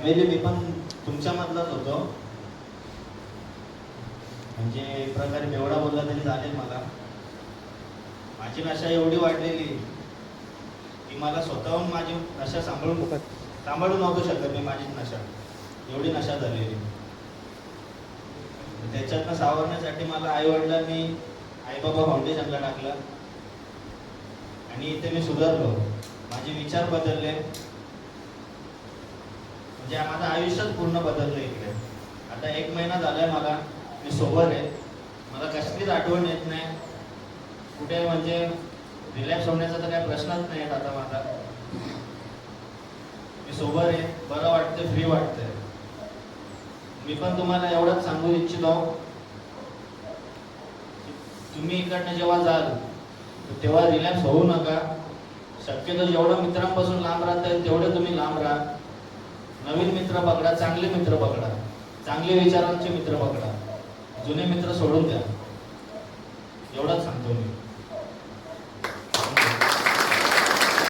Family मी पण तुमच्यामधलाच होतो. म्हणजे एक प्रकारे बेवडा बोलला तरी चालेल. मला माझी नशा एवढी वाढलेली की मला स्वतःहून माझी नशा सांभाळू नव्हतो शकत मी. माझी नशा एवढी नशा झालेली. त्याच्यातनं सावरण्यासाठी मला आईवडिलांनी आईबाबा फाउंडेशनला टाकलं आणि इथे मी सुधारलो. माझे विचार बदलले. म्हणजे माझं आयुष्यच पूर्ण बदललं इकडे. आता 1 महिना झालाय मला मी सोबर आहे. मला कसलीच आठवण येत नाही कुठे. म्हणजे रिलॅक्स होण्याचा तर काही प्रश्नच नाही येत आता माझा. मी सोबर आहे. बरं वाटतंय, फ्री वाटतंय. मी पण तुम्हाला एवढंच सांगू इच्छितो, तुम्ही इकडनं जेव्हा जाल तेव्हा रिलॅक्स होऊ नका. शक्यतो जेवढं मित्रांपासून लांब राहता येईल तेवढे तुम्ही लांब राहा. नवीन मित्र पकडा, चांगले मित्र पकडा, चांगले विचारांचे मित्र पकडा. जुने मित्र सोडून द्या. एवढंच सांगतो मी.